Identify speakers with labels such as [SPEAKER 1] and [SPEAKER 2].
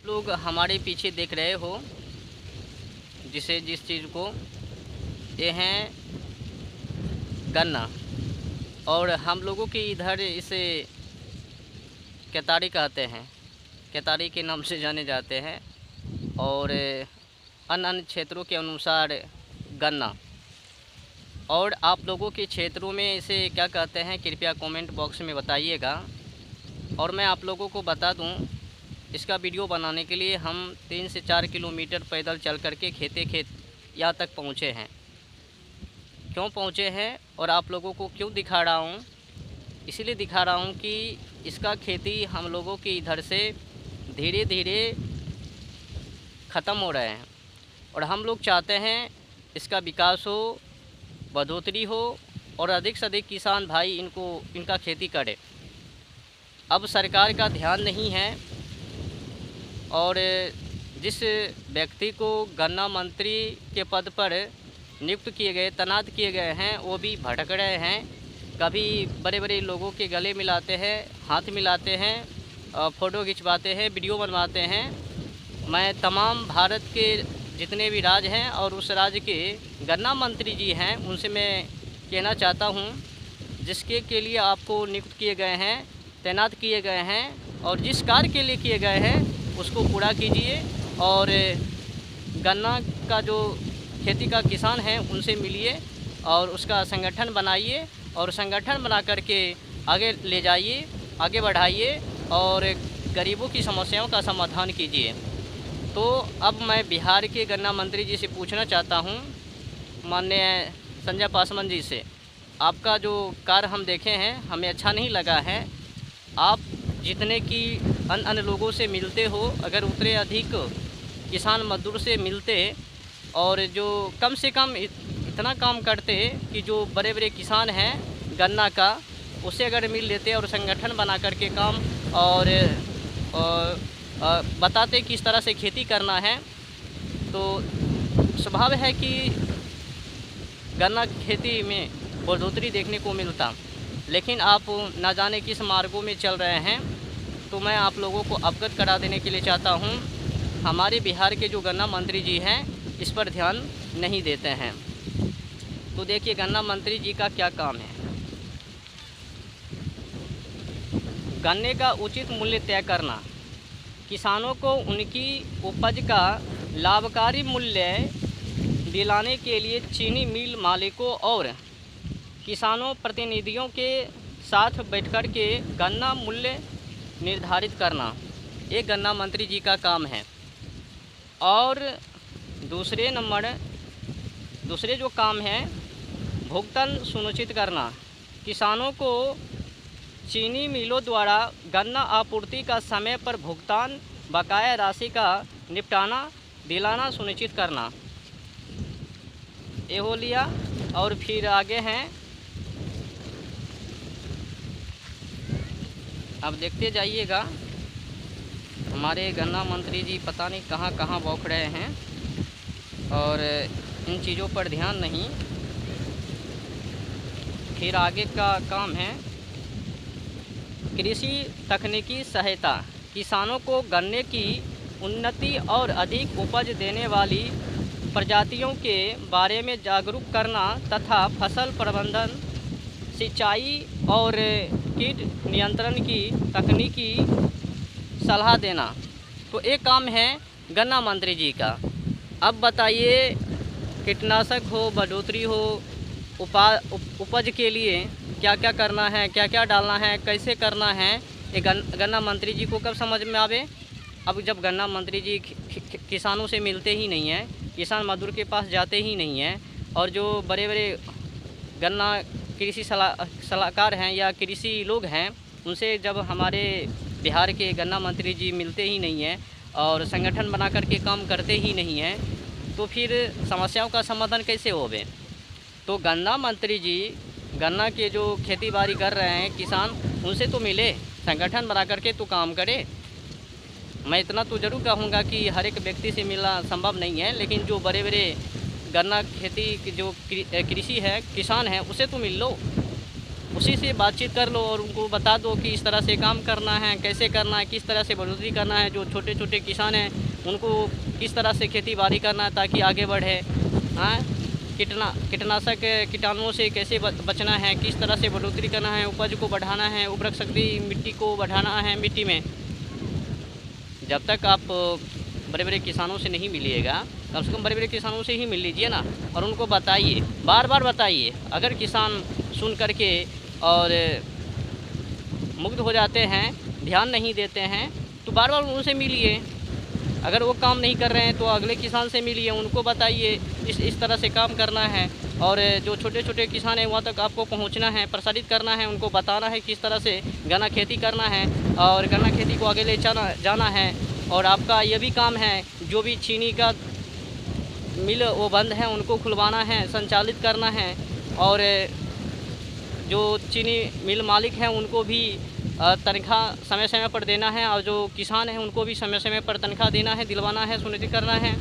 [SPEAKER 1] लोग हमारे पीछे देख रहे हो जिस चीज़ को, ये हैं गन्ना। और हम लोगों के इधर इसे केतारी कहते हैं, केतारी के नाम से जाने जाते हैं। और अन्य अन्य क्षेत्रों के अनुसार गन्ना। और आप लोगों के क्षेत्रों में इसे क्या कहते हैं, कृपया कमेंट बॉक्स में बताइएगा। और मैं आप लोगों को बता दूं, इसका वीडियो बनाने के लिए हम 3 से 4 किलोमीटर पैदल चल करके खेत यहाँ तक पहुँचे हैं। क्यों पहुँचे हैं और आप लोगों को क्यों दिखा रहा हूँ, इसीलिए दिखा रहा हूँ कि इसका खेती हम लोगों के इधर से धीरे धीरे ख़त्म हो रहे हैं। और हम लोग चाहते हैं इसका विकास हो, बढ़ोतरी हो और अधिक से अधिक किसान भाई इनका खेती करे। अब सरकार का ध्यान नहीं है और जिस व्यक्ति को गन्ना मंत्री के पद पर नियुक्त किए गए, तैनात किए गए हैं, वो भी भटक रहे हैं। कभी बड़े बड़े लोगों के गले मिलाते हैं, हाथ मिलाते हैं, फ़ोटो खिंचवाते हैं, वीडियो बनवाते हैं। मैं तमाम भारत के जितने भी राज्य हैं और उस राज्य के गन्ना मंत्री जी हैं उनसे मैं कहना चाहता हूं, जिसके के लिए आपको नियुक्त किए गए हैं, तैनात किए गए हैं और जिस कार्य के लिए किए गए हैं उसको पूरा कीजिए। और गन्ना का जो खेती का किसान है उनसे मिलिए और उसका संगठन बनाइए और संगठन बना करके आगे ले जाइए, आगे बढ़ाइए और गरीबों की समस्याओं का समाधान कीजिए। तो अब मैं बिहार के गन्ना मंत्री जी से पूछना चाहता हूं, माननीय संजय पासवान जी से, आपका जो कार्य हम देखे हैं हमें अच्छा नहीं लगा है। आप जितने की अन्य लोगों से मिलते हो, अगर उतने अधिक किसान मजदूर से मिलते और जो कम से कम इतना काम करते कि जो बड़े बड़े किसान हैं गन्ना का, उससे अगर मिल लेते और संगठन बना करके काम और बताते किस तरह से खेती करना है, तो स्वभाव है कि गन्ना खेती में बढ़ोतरी देखने को मिलता। लेकिन आप ना जाने किस मार्गों में चल रहे हैं। तो मैं आप लोगों को अवगत करा देने के लिए चाहता हूं, हमारे बिहार के जो गन्ना मंत्री जी हैं इस पर ध्यान नहीं देते हैं। तो देखिए गन्ना मंत्री जी का क्या काम है। गन्ने का उचित मूल्य तय करना, किसानों को उनकी उपज का लाभकारी मूल्य दिलाने के लिए चीनी मिल मालिकों और किसानों प्रतिनिधियों के साथ बैठकर के गन्ना मूल्य निर्धारित करना, ये गन्ना मंत्री जी का काम है। और दूसरे जो काम है, भुगतान सुनिश्चित करना, किसानों को चीनी मिलों द्वारा गन्ना आपूर्ति का समय पर भुगतान, बकाया राशि का निपटाना दिलाना सुनिश्चित करना, ये हो लिया। और फिर आगे हैं, अब देखते जाइएगा हमारे गन्ना मंत्री जी पता नहीं कहाँ कहाँ बौख रहे हैं और इन चीज़ों पर ध्यान नहीं। फिर आगे का काम है कृषि तकनीकी सहायता, किसानों को गन्ने की उन्नति और अधिक उपज देने वाली प्रजातियों के बारे में जागरूक करना तथा फसल प्रबंधन, सिंचाई और कीट नियंत्रण की तकनीकी सलाह देना। तो एक काम है गन्ना मंत्री जी का। अब बताइए, कीटनाशक हो, बढ़ोतरी हो, उपज के लिए क्या क्या करना है, क्या क्या डालना है, कैसे करना है, ये गन्ना मंत्री जी को कब समझ में आवे। अब जब गन्ना मंत्री जी किसानों से मिलते ही नहीं हैं, किसान मजदूर के पास जाते ही नहीं हैं, और जो बड़े बड़े गन्ना कृषि सलाहकार हैं या कृषि लोग हैं, उनसे जब हमारे बिहार के गन्ना मंत्री जी मिलते ही नहीं हैं और संगठन बना करके काम करते ही नहीं हैं, तो फिर समस्याओं का समाधान कैसे होवे। तो गन्ना मंत्री जी गन्ना के जो खेती बाड़ी कर रहे हैं किसान, उनसे तो मिले, संगठन बना करके तो काम करे। मैं इतना तो ज़रूर कहूँगा कि हर एक व्यक्ति से मिलना संभव नहीं है, लेकिन जो बड़े बड़े गन्ना खेती की जो कृषि है, किसान हैं, उसे तो मिल लो। उसी से बातचीत कर लो और उनको बता दो कि इस तरह से काम करना है, कैसे करना है, किस तरह से बढ़ोतरी करना है। जो छोटे छोटे किसान हैं उनको किस तरह से खेती बाड़ी करना है ताकि आगे बढ़े। हाँ, कीटनाशक कीटाणुओं से कैसे बचना है, किस तरह से बढ़ोतरी करना है, उपज को बढ़ाना है, उर्वरक शक्ति मिट्टी को बढ़ाना है। मिट्टी में जब तक आप बड़े बड़े किसानों से नहीं मिलिएगा, कम से कम बड़े बड़े किसानों से ही मिल लीजिए ना, और उनको बताइए, बार बार बताइए। अगर किसान सुन करके और मुग्ध हो जाते हैं, ध्यान नहीं देते हैं, तो बार बार उनसे मिलिए। अगर वो काम नहीं कर रहे हैं तो अगले किसान से मिलिए, उनको बताइए इस तरह से काम करना है। और जो छोटे छोटे किसान हैं वहाँ तक आपको पहुँचना है, प्रसारित करना है, उनको बताना है किस तरह से गन्ना खेती करना है और गन्ना खेती को आगे ले जाना है। और आपका ये भी काम है, जो भी चीनी का मिल वो बंद है उनको खुलवाना है, संचालित करना है। और जो चीनी मिल मालिक हैं उनको भी तनख्वाह समय समय पर देना है, और जो किसान हैं उनको भी समय समय पर तनख्वाह देना है, दिलवाना है, सुनिश्चित करना है।